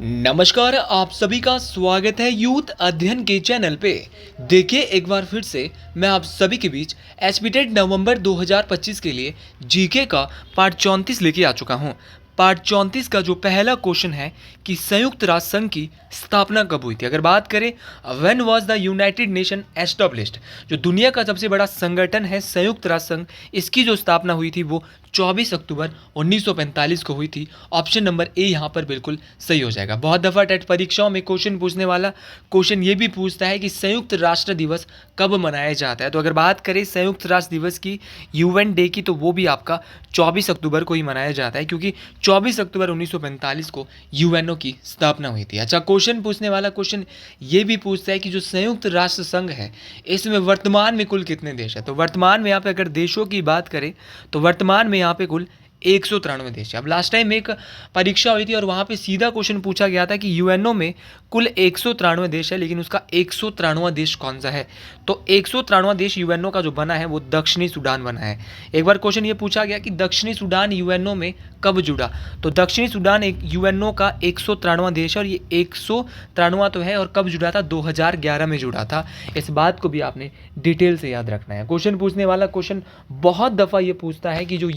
नमस्कार, आप सभी का स्वागत है यूथ अध्ययन के चैनल पे। देखिए एक बार फिर से मैं आप सभी के बीच एचपीटेट नवंबर 2025 के लिए जीके का पार्ट 34 लेके आ चुका हूँ। पार्ट 34 का जो पहला क्वेश्चन है कि संयुक्त राष्ट्र संघ की स्थापना कब हुई थी। अगर बात करें when was the United nation established, जो दुनिया का सबसे बड़ा संगठन है संयुक्त राष्ट्र संघ, इसकी जो स्थापना हुई थी वो 24 अक्टूबर 1945 को हुई थी। ऑप्शन नंबर ए यहाँ पर बिल्कुल सही हो जाएगा। बहुत दफ़ा टेट परीक्षाओं में क्वेश्चन पूछने वाला क्वेश्चन ये भी पूछता है कि संयुक्त राष्ट्र दिवस कब मनाया जाता है। तो अगर बात करें संयुक्त राष्ट्र दिवस की, यूएन डे की, तो वो भी आपका 24 अक्टूबर को ही मनाया जाता है, क्योंकि 24 अक्टूबर 1945 को यूएनओ की स्थापना हुई थी। अच्छा, क्वेश्चन पूछने वाला क्वेश्चन ये भी पूछता है कि जो संयुक्त राष्ट्र संघ है इसमें वर्तमान में कुल कितने देश है। तो वर्तमान में यहाँ पे अगर देशों की बात करें तो वर्तमान में यहाँ पे कुल 193 देश है। अब लास्ट टाइम एक परीक्षा हुई थी और वहाँ पे सीधा क्वेश्चन पूछा गया था कि यूएनओ में कुल 193 देश है, लेकिन उसका 193वां देश कौन सा है। तो 193वां देश यूएनओ का जो बना है वो दक्षिणी सूडान बना है। एक बार क्वेश्चन ये पूछा गया कि दक्षिणी सूडान यूएनओ में कब जुड़ा। तो दक्षिणी सूडान एक यूएनओ का 193वां देश है और ये 193वां तो है, और कब जुड़ा था, 2011 में जुड़ा था। इस बात को भी आपने डिटेल से याद रखना है। क्वेश्चन पूछने वाला क्वेश्चन बहुत दफ़ा ये पूछता है कि जो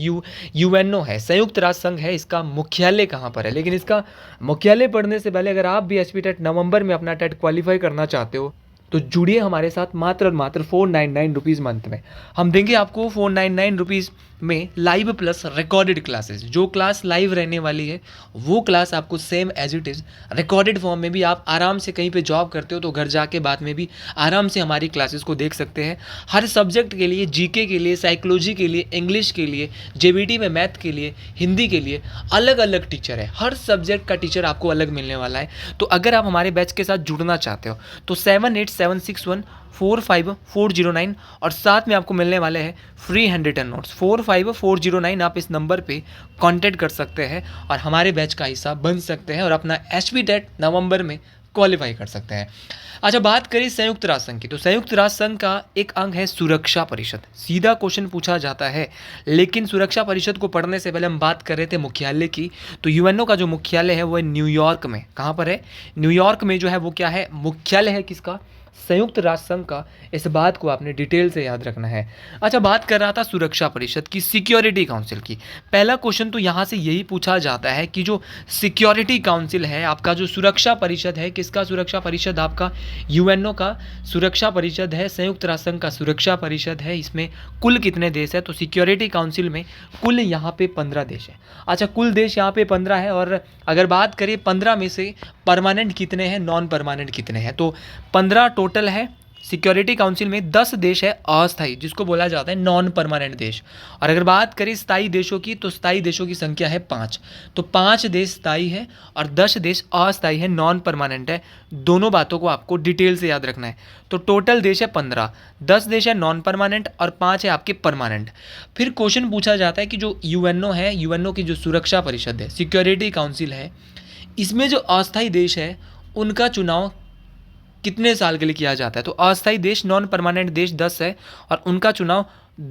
यूएनओ है, संयुक्त राष्ट्र संघ है, इसका मुख्यालय कहाँ पर है। लेकिन इसका मुख्यालय पढ़ने से पहले अगर आप भी एचपी टेट नवंबर में अपना टेट क्वालिफाई करना चाहते हो तो जुड़िए हमारे साथ मात्र और मात्र 499 रुपीज़ मंथ में। हम देंगे आपको 499 रुपीज़ में लाइव प्लस रिकॉर्डेड क्लासेस। जो क्लास लाइव रहने वाली है वो क्लास आपको same as it is recorded form में भी, आप आराम से कहीं पे जॉब करते हो तो घर जाके बाद में भी आराम से हमारी क्लासेस को देख सकते हैं। हर सब्जेक्ट के लिए, जीके के लिए, साइकोलॉजी के लिए, इंग्लिश के लिए, जेबीटी में मैथ के लिए, हिंदी के लिए अलग अलग टीचर है। हर सब्जेक्ट का टीचर आपको अलग मिलने वाला है। तो अगर आप हमारे बैच के साथ जुड़ना चाहते हो तो 7876145409 और साथ में आपको मिलने वाले हैं फ्री हैंड रिटन नोट्स 45409। आप इस नंबर पे कांटेक्ट कर सकते हैं और हमारे बैच का हिस्सा बन सकते हैं और अपना एचपी टेट नवंबर में क्वालिफाई कर सकते हैं। अच्छा, बात करें संयुक्त राष्ट्र संघ की, तो संयुक्त राष्ट्र संघ का एक अंग है सुरक्षा परिषद। सीधा क्वेश्चन पूछा जाता है, लेकिन सुरक्षा परिषद को पढ़ने से पहले हम बात कर रहे थे मुख्यालय की। तो यूएनओ का जो मुख्यालय है वो है न्यूयॉर्क में। कहाँ पर है? न्यूयॉर्क में जो है वो क्या है, मुख्यालय है किसका, संयुक्त राष्ट्र संघ का। इस बात को आपने डिटेल से याद रखना है। अच्छा, बात कर रहा था सुरक्षा परिषद की, सिक्योरिटी काउंसिल की। पहला क्वेश्चन तो यहाँ से यही पूछा जाता है कि जो सिक्योरिटी काउंसिल है आपका, जो सुरक्षा परिषद है, किसका सुरक्षा परिषद, आपका यूएनओ का सुरक्षा परिषद है, संयुक्त राष्ट्र संघ का सुरक्षा परिषद है। इसमें कुल कितने देश है? तो सिक्योरिटी काउंसिल में कुल यहाँ पे 15 देश है। अच्छा, कुल देश यहाँ पे 15 है, और अगर बात करें 15 में से परमानेंट कितने हैं, नॉन परमानेंट कितने हैं, तो 15 टोटल है। सिक्योरिटी काउंसिल में 10 देश है अस्थायी, जिसको बोला जाता है नॉन परमानेंट देश। और अगर बात करें स्थायी देशों की, तो स्थायी देशों की संख्या है 5। तो 5 देश स्थायी है और 10 देश अस्थायी है, नॉन परमानेंट है। दोनों बातों को आपको डिटेल से याद रखना है। तो टोटल देश है 15, 10 देश है नॉन परमानेंट और 5 है आपके परमानेंट। फिर क्वेश्चन पूछा जाता है कि जो यूएनओ है, यूएनओ की जो सुरक्षा परिषद है, सिक्योरिटी काउंसिल है, इसमें जो अस्थायी देश है उनका चुनाव कितने साल के लिए किया जाता है। तो अस्थायी देश, नॉन परमानेंट देश 10 है और उनका चुनाव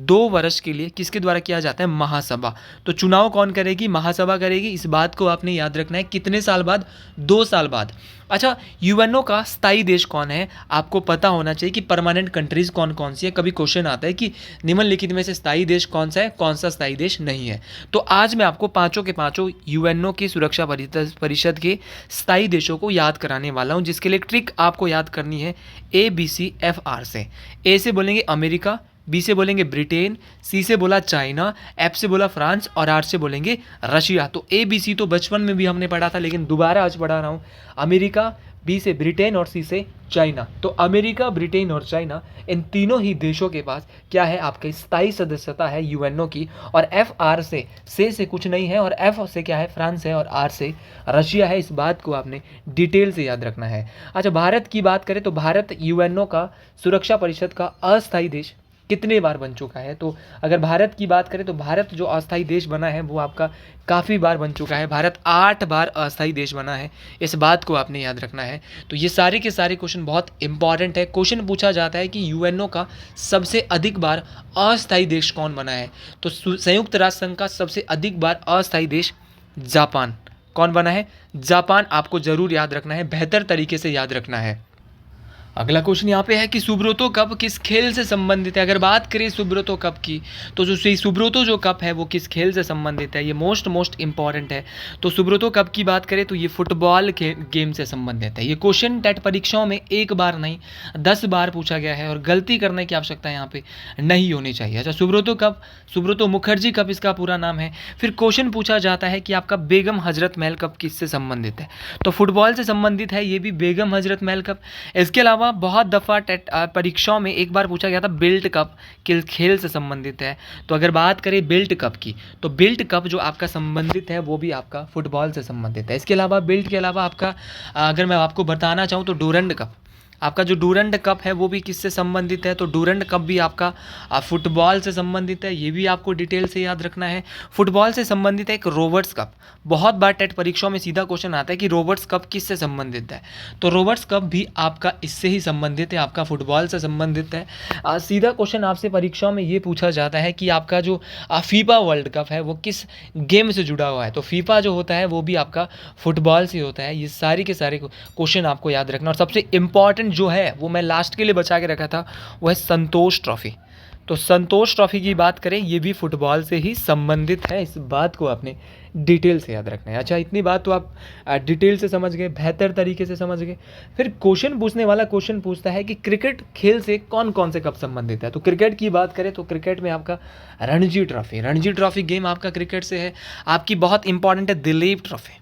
2 वर्ष के लिए किसके द्वारा किया जाता है, महासभा। तो चुनाव कौन करेगी, महासभा करेगी। इस बात को आपने याद रखना है। कितने साल बाद, 2 साल बाद। अच्छा, यूएनओ का स्थायी देश कौन है, आपको पता होना चाहिए कि परमानेंट कंट्रीज कौन कौन सी है। कभी क्वेश्चन आता है कि निम्नलिखित में से स्थायी देश कौन सा है, कौन सा स्थायी देश नहीं है। तो आज मैं आपको पांचों के पांचों यूएनओ की सुरक्षा परिषद के स्थायी देशों को याद कराने वाला हूं, जिसके लिए ट्रिक आपको याद करनी है ABCFR से। ए से बोलेंगे अमेरिका, बी से बोलेंगे ब्रिटेन, सी से बोला चाइना, एफ से बोला फ्रांस और आर से बोलेंगे रशिया। तो ABC तो बचपन में भी हमने पढ़ा था, लेकिन दोबारा आज पढ़ा रहा हूँ। अमेरिका, बी से ब्रिटेन और सी से चाइना। तो अमेरिका, ब्रिटेन और चाइना, इन तीनों ही देशों के पास क्या है, आपकी स्थायी सदस्यता है यूएनओ की। और FR से कुछ नहीं है, और F से क्या है, फ्रांस है, और R से रशिया है। इस बात को आपने डिटेल से याद रखना है। अच्छा, भारत की बात करें तो भारत यूएनओ का सुरक्षा परिषद का अस्थायी देश कितने बार बन चुका है। तो अगर भारत की बात करें तो भारत जो अस्थायी देश बना है वो आपका काफ़ी बार बन चुका है। भारत 8 बार अस्थायी देश बना है। इस बात को आपने याद रखना है। तो ये सारे के सारे क्वेश्चन बहुत इंपॉर्टेंट है। क्वेश्चन पूछा जाता है कि यूएनओ का सबसे अधिक बार अस्थायी देश कौन बना है। तो संयुक्त राष्ट्र संघ का सबसे अधिक बार अस्थायी देश जापान, कौन बना है? जापान। आपको जरूर याद रखना है, बेहतर तरीके से याद रखना है। अगला क्वेश्चन यहाँ पे है कि सुब्रतो कप किस खेल से संबंधित है। अगर बात करें सुब्रतो कप की, तो जो सुब्रतो जो कप है वो किस खेल से संबंधित है, ये मोस्ट इंपॉर्टेंट है। तो सुब्रतो कप की बात करें तो ये फुटबॉल गेम से संबंधित है। ये क्वेश्चन टेट परीक्षाओं में एक बार नहीं 10 बार पूछा गया है और गलती करने की आवश्यकता यहाँ पे नहीं होनी चाहिए। अच्छा, सुब्रतो कप, सुब्रतो मुखर्जी कप इसका पूरा नाम है। फिर क्वेश्चन पूछा जाता है कि आपका बेगम हजरत महल कप किससे संबंधित है, तो फुटबॉल से संबंधित है ये भी बेगम हजरत महल कप। इसके अलावा बहुत दफ़ा टेट परीक्षाओं में एक बार पूछा गया था बिल्ट कप किस खेल से संबंधित है। तो अगर बात करें बिल्ट कप की, तो बिल्ट कप जो आपका संबंधित है वो भी आपका फुटबॉल से संबंधित है। इसके अलावा बिल्ट के अलावा आपका अगर मैं आपको बताना चाहूँ तो डूरंड कप, आपका जो डूरंड कप है वो भी किससे संबंधित है, तो डूरंड कप भी आपका फुटबॉल से संबंधित है। ये भी आपको डिटेल से याद रखना है। फुटबॉल से संबंधित है एक रोबर्ट्स कप। बहुत बार टेट परीक्षाओं में सीधा क्वेश्चन आता है कि रोबर्ट्स कप किससे संबंधित है, तो रोबर्ट्स कप भी आपका इससे ही संबंधित है, आपका फुटबॉल से संबंधित है। सीधा क्वेश्चन आपसे परीक्षाओं में ये पूछा जाता है कि आपका जो फीफा वर्ल्ड कप है वो किस गेम से जुड़ा हुआ है, तो फीफा जो होता है वो भी आपका फुटबॉल से होता है। ये सारी के सारे क्वेश्चन आपको याद रखना। और सबसे इम्पॉर्टेंट जो है वो मैं लास्ट के लिए बचा के रखा था, वो है संतोष ट्रॉफी। तो संतोष ट्रॉफी की बात करें, ये भी फुटबॉल से ही संबंधित है। इस बात को आपने डिटेल से याद रखना है। अच्छा, इतनी बात तो आप डिटेल से समझ गए, बेहतर तरीके से समझ गए। फिर क्वेश्चन पूछने वाला क्वेश्चन पूछता है कि क्रिकेट खेल से कौन कौन से कप संबंधित है। तो क्रिकेट की बात करें तो क्रिकेट में आपका रणजी ट्रॉफी गेम आपका क्रिकेट से है। आपकी बहुत इंपॉर्टेंट है दिलीप ट्रॉफी।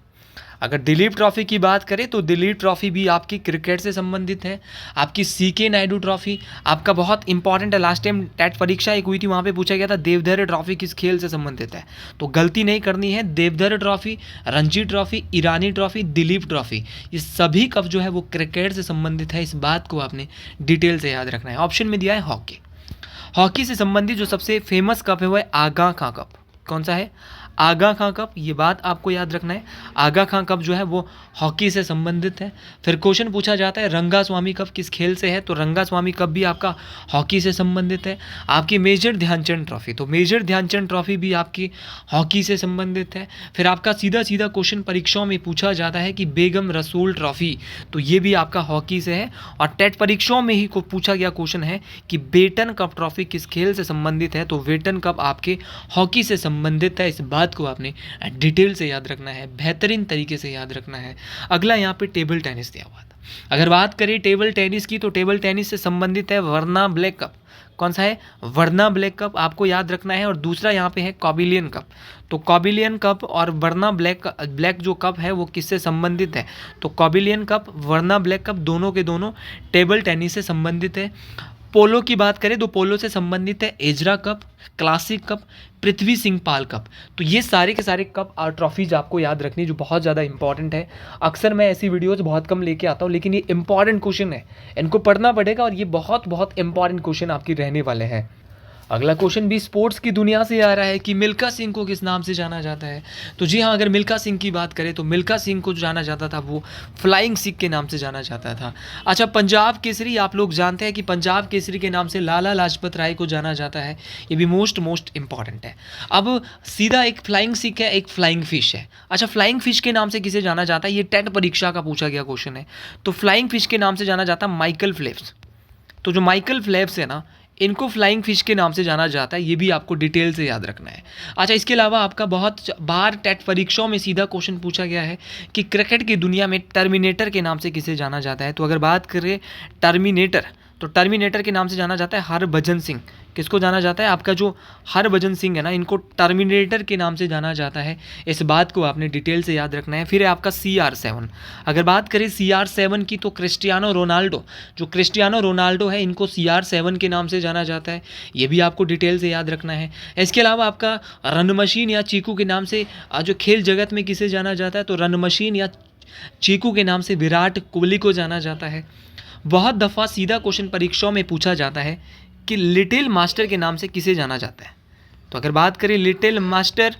अगर दिलीप ट्रॉफी की बात करें तो दिलीप ट्रॉफी भी आपकी क्रिकेट से संबंधित है। आपकी सीके नायडू ट्रॉफी आपका बहुत इंपॉर्टेंट है। लास्ट टाइम टेट परीक्षा एक हुई थी, वहाँ पे पूछा गया था देवधर ट्रॉफी किस खेल से संबंधित है, तो गलती नहीं करनी है। देवधर ट्रॉफी, रणजी ट्रॉफी, ईरानी ट्रॉफी, दिलीप ट्रॉफी, ये सभी कप जो है वो क्रिकेट से संबंधित है। इस बात को आपने डिटेल से याद रखना है। ऑप्शन में दिया है हॉकी। हॉकी से संबंधित जो सबसे फेमस कप है वो है आगा खां कप। कौन सा है? आगा खां कप। ये बात आपको याद रखना है, आगा खां कप जो है वो हॉकी से संबंधित है। फिर क्वेश्चन पूछा जाता है रंगा स्वामी कप किस खेल से है, तो रंगा स्वामी कप भी आपका हॉकी से संबंधित है। आपकी मेजर ध्यानचंद ट्रॉफी, तो मेजर ध्यानचंद ट्रॉफी भी आपकी हॉकी से संबंधित है। फिर आपका सीधा सीधा क्वेश्चन परीक्षाओं में पूछा जाता है कि बेगम रसूल ट्रॉफी, तो ये भी आपका हॉकी से है। और टेट परीक्षाओं में ही को पूछा गया क्वेश्चन है कि बेटन कप ट्रॉफी किस खेल से संबंधित है, तो बेटन कप आपके हॉकी से संबंधित है। इस बात को आपने डिटेल से याद रखना है, बेहतरीन तरीके से याद रखना है। अगला यहाँ पे टेबल टेनिस दिया हुआ था। अगर बात करें टेबल टेनिस की, तो टेबल टेनिस से संबंधित है वर्ना ब्लैक कप। कौन सा है? वर्ना ब्लैक कप आपको याद रखना है। और दूसरा यहाँ पे है कॉबिलियन कप। तो कॉबिलियन कप और वर्ना ब्लैक जो कप है वो किससे संबंधित है, तो कॉबिलियन कप, वर्ना ब्लैक कप दोनों के दोनों टेबल टेनिस से संबंधित है। पोलो की बात करें तो पोलो से संबंधित है Ezra cup, classic cup, Prithvi Singh पाल कप। तो ये सारे के सारे कप और ट्रॉफीज आपको याद रखनी जो बहुत ज़्यादा इंपॉर्टेंट है। अक्सर मैं ऐसी वीडियोज़ बहुत कम लेके आता हूँ, लेकिन ये इंपॉर्टेंट क्वेश्चन है, इनको पढ़ना पड़ेगा और ये बहुत इंपॉर्टेंट क्वेश्चन आपकी रहने वाले हैं। अगला क्वेश्चन भी स्पोर्ट्स की दुनिया से आ रहा है कि मिल्खा सिंह को किस नाम से जाना जाता है। तो जी हाँ, अगर मिल्खा सिंह की बात करें तो मिल्खा सिंह को जो जाना जाता था वो फ्लाइंग सिख के नाम से जाना जाता था। अच्छा, पंजाब केसरी, आप लोग जानते हैं कि पंजाब केसरी के नाम से लाला लाजपत राय को जाना जाता है। ये भी मोस्ट इंपॉर्टेंट है। अब सीधा एक फ्लाइंग सिख है, एक फ्लाइंग फिश है। अच्छा, फ्लाइंग फिश के नाम से किसे जाना जाता है, ये टेट परीक्षा का पूछा गया क्वेश्चन है। तो फ्लाइंग फिश के नाम से जाना जाता है माइकल फेल्प्स। तो जो माइकल फेल्प्स है ना, इनको फ्लाइंग फिश के नाम से जाना जाता है। ये भी आपको डिटेल से याद रखना है। अच्छा, इसके अलावा आपका बहुत बार टेट परीक्षाओं में सीधा क्वेश्चन पूछा गया है कि क्रिकेट की दुनिया में टर्मिनेटर के नाम से किसे जाना जाता है। तो अगर बात करें टर्मिनेटर, तो टर्मिनेटर के नाम से जाना जाता है हरभजन सिंह। किसको जाना जाता है? आपका जो हरभजन सिंह है ना, इनको टर्मिनेटर के नाम से जाना जाता है। इस बात को आपने डिटेल से याद रखना है। फिर है आपका CR7। अगर बात करें CR7 की, तो क्रिस्टियानो रोनाल्डो, जो क्रिस्टियानो रोनाल्डो है, इनको CR7 के नाम से जाना जाता है। ये भी आपको डिटेल से याद रखना है। इसके अलावा आपका रन मशीन या चीकू के नाम से जो खेल जगत में किसे जाना जाता है, तो रन मशीन या चीकू के नाम से विराट कोहली को जाना जाता है। बहुत दफ़ा सीधा क्वेश्चन परीक्षाओं में पूछा जाता है कि लिटिल मास्टर के नाम से किसे जाना जाता है। तो अगर बात करें लिटिल मास्टर,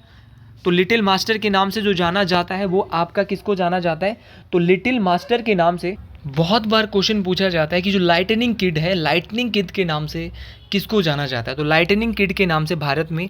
तो लिटिल मास्टर के नाम से जो जाना जाता है वो आपका किसको जाना जाता है, तो लिटिल मास्टर के नाम से बहुत बार क्वेश्चन पूछा जाता है कि जो लाइटनिंग किड है, लाइटनिंग किड के नाम से किसको जाना जाता है? तो लाइटनिंग किड के नाम से भारत में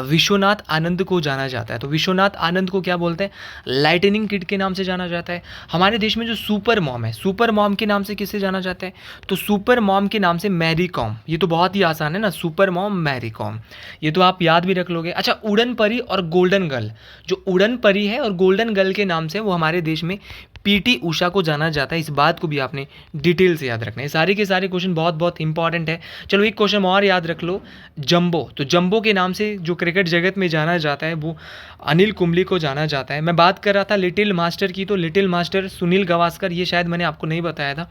विश्वनाथ आनंद को जाना जाता है। तो विश्वनाथ आनंद को क्या बोलते हैं? लाइटनिंग किड के नाम से जाना जाता है। हमारे देश में जो सुपर मॉम है, सुपर मॉम के नाम से किसे जाना जाता है? तो सुपर मॉम के नाम से मैरी कॉम। ये तो बहुत ही आसान है ना, सुपर मॉम मैरी कॉम, ये तो आप याद भी रख लोगे। अच्छा, उड़न परी और गोल्डन गर्ल, जो उड़न परी है और गोल्डन गर्ल के नाम से वो हमारे देश में पीटी उषा को जाना जाता है। इस बात को भी आपने डिटेल से याद रखना है। सारे के सारे क्वेश्चन बहुत बहुत इंपॉर्टेंट है। चलो एक क्वेश्चन और याद रख लो, जंबो। तो जंबो के नाम से जो क्रिकेट जगत में जाना जाता है वो अनिल कुंबले को जाना जाता है। मैं बात कर रहा था लिटिल मास्टर की, तो लिटिल मास्टर सुनील गावस्कर, ये शायद मैंने आपको नहीं बताया था,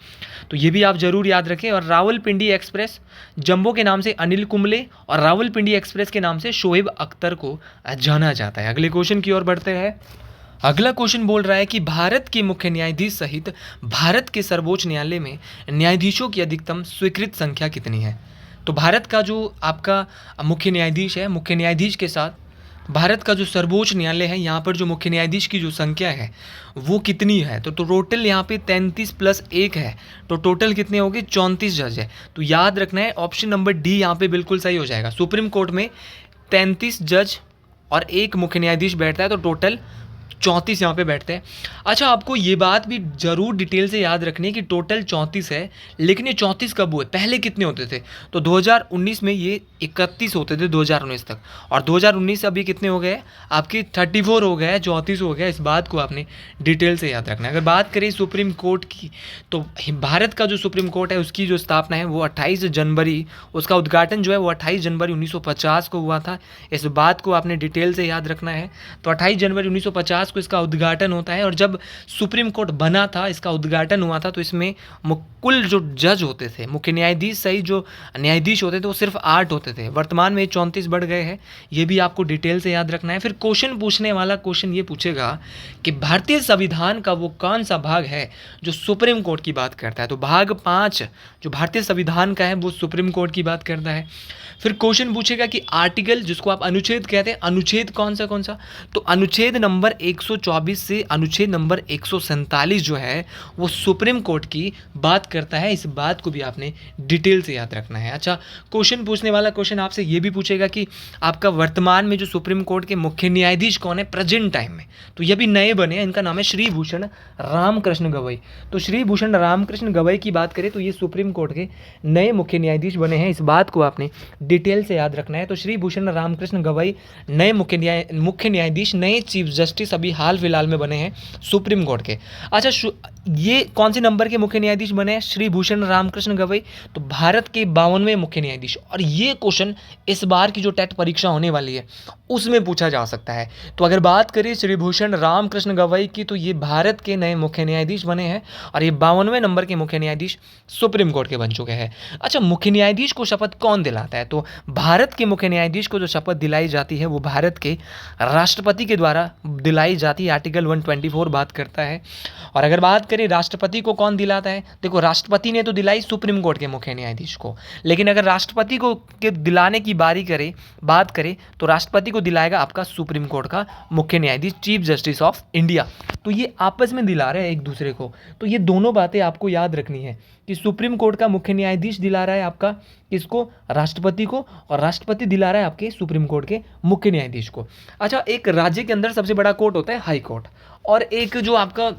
तो ये भी आप जरूर याद रखें। और रावलपिंडी एक्सप्रेस, जंबो के नाम से अनिल कुंबले और रावलपिंडी एक्सप्रेस के नाम से शोएब अख्तर को जाना जाता है। अगले क्वेश्चन की ओर बढ़ते हैं। अगला क्वेश्चन बोल रहा है कि भारत के मुख्य न्यायाधीश सहित भारत के सर्वोच्च न्यायालय में न्यायाधीशों की अधिकतम स्वीकृत संख्या कितनी है? तो भारत का जो आपका मुख्य न्यायाधीश है, मुख्य न्यायाधीश के साथ भारत का जो सर्वोच्च न्यायालय है, यहाँ पर जो मुख्य न्यायाधीश की जो संख्या है वो कितनी है? तो टोटल यहाँ पे 33 + 1 है, तो टोटल कितने हो गए? 34 जज है। तो याद रखना है ऑप्शन नंबर डी यहाँ पे बिल्कुल सही हो जाएगा। सुप्रीम कोर्ट में 33 जज और एक मुख्य न्यायाधीश बैठता है, तो टोटल 34 यहाँ पे बैठते हैं। अच्छा, आपको ये बात भी ज़रूर डिटेल से याद रखनी है कि टोटल 34 है, लेकिन ये 34 कब हुए? पहले कितने होते थे? तो 2019 में ये 31 होते थे 2019 तक, और 2019 से अभी कितने हो गए? आपके 34 हो गए, 34 हो गया। इस बात को आपने डिटेल से याद रखना है। अगर बात करें सुप्रीम कोर्ट की, तो भारत का जो सुप्रीम कोर्ट है उसकी जो स्थापना है वो 28 जनवरी, उसका उद्घाटन जो है वो 28 जनवरी 1950 को हुआ था। इस बात को आपने डिटेल से याद रखना है। तो 28 जनवरी 1950 को इसका उद्घाटन होता है, और जब सुप्रीम कोर्ट बना था, इसका उद्घाटन हुआ था, तो इसमें कुल जो जज होते थे, मुख्य न्यायाधीश सही जो न्यायाधीश होते थे वो सिर्फ 8 होते थे। वर्तमान में 34 बढ़ गए हैं, ये भी आपको डिटेल से याद रखना है। फिर क्वेश्चन पूछने वाला क्वेश्चन ये पूछेगा कि भारतीय संविधान का वो कौन सा भाग है जो सुप्रीम कोर्ट की बात करता है? तो भाग 5 जो भारतीय संविधान का है वो सुप्रीम कोर्ट की बात करता है। फिर क्वेश्चन पूछेगा कि आर्टिकल, जिसको आप अनुच्छेद कहते हैं, अनुच्छेद कौन सा? तो अनुच्छेद नंबर 124 से अनुच्छेद नंबर 147 जो है वो सुप्रीम कोर्ट की बात करता है। इस बात को भी आपने डिटेल से याद रखना है। अच्छा, क्वेश्चन पूछने वाला क्वेश्चन आपसे ये भी पूछेगा कि आपका वर्तमान में जो सुप्रीम कोर्ट के मुख्य न्यायाधीश कौन है प्रेजेंट टाइम में? तो ये भी नए बने हैं, इनका नाम है श्री भूषण रामकृष्ण गवई। तो श्री भूषण रामकृष्ण गवई की बात करें तो ये सुप्रीम कोर्ट के नए मुख्य न्यायाधीश बने हैं। इस बात को आपने डिटेल से याद रखना है। तो श्री भूषण रामकृष्ण गवई नए मुख्य न्यायाधीश, नए चीफ जस्टिस अभी हाल फिलहाल में बने हैं सुप्रीम कोर्ट के। अच्छा, ये कौन से नंबर के मुख्य न्यायाधीश बने हैं श्री भूषण रामकृष्ण गवई? तो भारत के 52वें मुख्य न्यायाधीश। और ये क्वेश्चन इस बार की जो टेट परीक्षा होने वाली है उसमें पूछा जा सकता है। तो अगर बात करें श्री भूषण रामकृष्ण गवई की, तो ये भारत के नए मुख्य न्यायाधीश बने हैं, और ये 52वें नंबर के मुख्य न्यायाधीश सुप्रीम कोर्ट के बन चुके हैं। अच्छा, मुख्य न्यायाधीश को शपथ कौन दिलाता है? तो भारत के मुख्य न्यायाधीश को जो शपथ दिलाई जाती है वो भारत के राष्ट्रपति के द्वारा दिलाई जाती है। आर्टिकल 124 बात करता है। और अगर बात करें राष्ट्रपति को कौन दिलाता है, देखो राष्ट्रपति ने तो दिलाई सुप्रीम कोर्ट के मुख्य न्यायाधीश को, लेकिन अगर राष्ट्रपति को के दिलाने की बात करें तो राष्ट्रपति को दिलाएगा आपका सुप्रीम कोर्ट का मुख्य न्यायाधीश, चीफ जस्टिस ऑफ इंडिया। तो ये आपस में दिला रहे हैं एक दूसरे को। तो ये दोनों बातें आपको याद रखनी है कि सुप्रीम कोर्ट का मुख्य न्यायाधीश दिला रहा है आपका किसको? राष्ट्रपति को, और राष्ट्रपति दिला रहा है आपके सुप्रीम कोर्ट के मुख्य न्यायाधीश को। अच्छा, एक राज्य के अंदर सबसे बड़ा कोर्ट होता है हाई कोर्ट, और एक जो आपका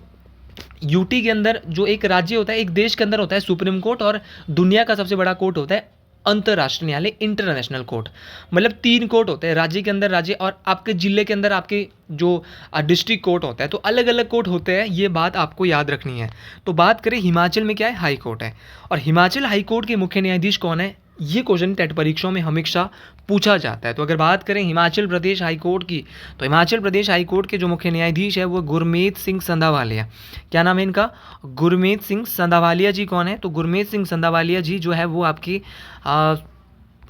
यूटी के अंदर जो एक राज्य होता है, एक देश के अंदर होता है सुप्रीम कोर्ट, और दुनिया का सबसे बड़ा कोर्ट होता है अंतर्राष्ट्रीय न्यायालय, इंटरनेशनल कोर्ट। मतलब 3 कोर्ट होते हैं राज्य के अंदर राज्य, और आपके जिले के अंदर आपके जो डिस्ट्रिक्ट कोर्ट होता है। तो अलग अलग कोर्ट होते हैं, ये बात आपको याद रखनी है। तो बात करें हिमाचल में क्या है? हाई कोर्ट है। और हिमाचल हाई कोर्ट के मुख्य न्यायाधीश कौन है? ये क्वेश्चन टेट परीक्षाओं में हमेशा पूछा जाता है। तो अगर बात करें हिमाचल प्रदेश हाई कोर्ट की, तो हिमाचल प्रदेश हाई कोर्ट के जो मुख्य न्यायाधीश है वो गुरमीत सिंह संधावालिया। क्या नाम है इनका? गुरमीत सिंह संधावालिया जी कौन है? तो गुरमीत सिंह संधावालिया जी जो है वो आपकी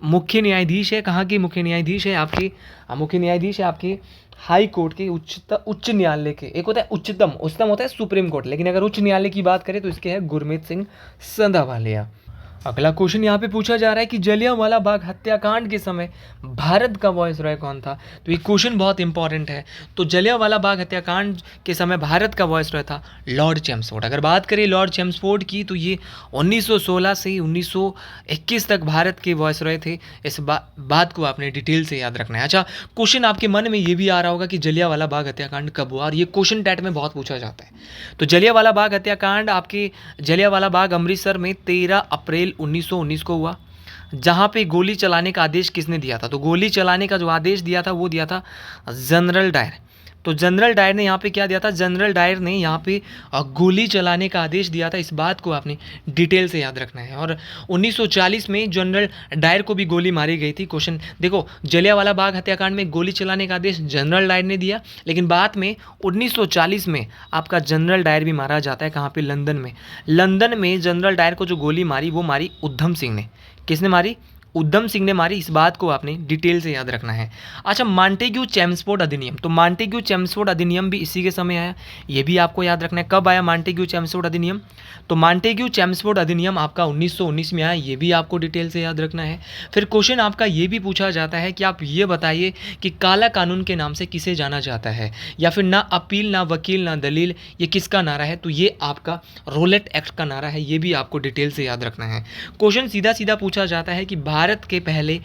मुख्य न्यायाधीश है। कहाँ के मुख्य न्यायाधीश है? आपके मुख्य न्यायाधीश है आपके हाई कोर्ट के उच्च न्यायालय के। एक होता है उच्चतम होता है सुप्रीम कोर्ट, लेकिन अगर उच्च न्यायालय की बात करें तो इसके है गुरमीत सिंह संधावालिया। अगला क्वेश्चन यहाँ पे पूछा जा रहा है कि जलियांवाला बाग हत्याकांड के समय भारत का वॉइसरॉय कौन था। तो ये क्वेश्चन बहुत इंपॉर्टेंट है। तो जलियांवाला बाग हत्याकांड के समय भारत का वॉइसरॉय था लॉर्ड चेम्सफोर्ड। अगर बात करें लॉर्ड चेम्सफोर्ड की तो ये 1916 से 1921 तक भारत के वॉइसरॉय थे। इस बात को आपने डिटेल से याद रखना है। अच्छा, क्वेश्चन आपके मन में ये भी आ रहा होगा कि जलियांवाला बाग हत्याकांड कब हुआ, और ये क्वेश्चन टेट में बहुत पूछा जाता है। तो जलियांवाला बाग हत्याकांड आपके जलियांवाला बाग अमृतसर में 13 अप्रैल 1919 को हुआ। जहाँ पे गोली चलाने का आदेश किसने दिया था? तो गोली चलाने का जो आदेश दिया था वो दिया था जनरल डायर। तो जनरल डायर ने यहाँ पे क्या दिया था? जनरल डायर ने यहाँ पे गोली चलाने का आदेश दिया था। इस बात को आपने डिटेल से याद रखना है। और 1940 में जनरल डायर को भी गोली मारी गई थी। क्वेश्चन देखो, जलियांवाला बाग हत्याकांड में गोली चलाने का आदेश जनरल डायर ने दिया, लेकिन बाद में 1940 में आपका जनरल डायर भी मारा जाता है। कहाँ पे? लंदन में। लंदन में जनरल डायर को जो गोली मारी वो मारी उधम सिंह ने। किसने मारी? उधम सिंह ने मारी। इस बात को आपने डिटेल से याद रखना है। अच्छा, मॉन्टेग्यू चेम्सफोर्ड अधिनियम। तो मॉन्टेग्यू चेम्सफोर्ड अधिनियम भी इसी के समय आया, ये भी आपको याद रखना है। कब आया मॉन्टेग्यू चेम्सफोर्ड अधिनियम? तो मॉन्टेग्यू चेम्सफोर्ड अधिनियम आपका 1919 में आया, ये भी आपको डिटेल से याद रखना है। फिर क्वेश्चन आपका ये भी पूछा जाता है कि आप ये बताइए कि काला कानून के नाम से किसे जाना जाता है, या फिर ना अपील ना वकील ना दलील, ये किसका नारा है? तो ये आपका रोलेट एक्ट का नारा है, ये भी आपको डिटेल से याद रखना है। क्वेश्चन सीधा सीधा पूछा जाता है कि भारत के पहले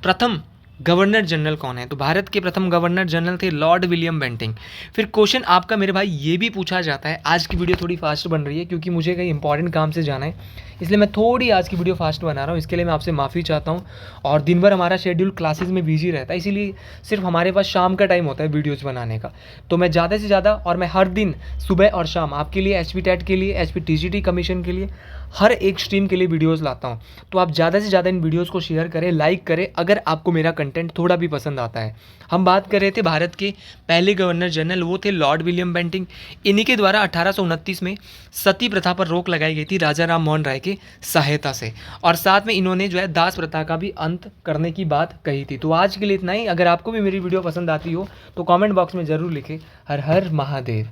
प्रथम गवर्नर जनरल कौन है? तो भारत के प्रथम गवर्नर जनरल थे लॉर्ड विलियम बेंटिंग। फिर क्वेश्चन आपका मेरे भाई ये भी पूछा जाता है, आज की वीडियो थोड़ी फास्ट बन रही है क्योंकि मुझे कहीं इंपॉर्टेंट काम से जाना है, इसलिए मैं थोड़ी आज की वीडियो फास्ट बना रहा हूँ। इसके लिए मैं आपसे माफ़ी चाहता हूँ। और दिन भर हमारा शेड्यूल क्लासेस में बिजी रहता है, इसीलिए सिर्फ हमारे पास शाम का टाइम होता है वीडियोज़ बनाने का। तो मैं ज़्यादा से ज़्यादा, और मैं हर दिन सुबह और शाम आपके लिए HP टेट के लिए, HP TGT कमीशन के लिए, हर एक स्ट्रीम के लिए वीडियोज़ लाता हूँ। तो आप ज़्यादा से ज़्यादा इन वीडियोज़ को शेयर करें, लाइक करें अगर आपको मेरा कंटेंट थोड़ा भी पसंद आता है। हम बात कर रहे थे भारत के पहले गवर्नर जनरल, वो थे लॉर्ड विलियम बेंटिंग। इन्हीं के द्वारा 1829 में सती प्रथा पर रोक लगाई गई थी राजा राम मोहन राय की सहायता से, और साथ में इन्होंने जो है दास प्रथा का भी अंत करने की बात कही थी। तो आज के लिए इतना ही। अगर आपको भी मेरी वीडियो पसंद आती हो तो कमेंट बॉक्स में ज़रूर लिखें। हर हर महादेव।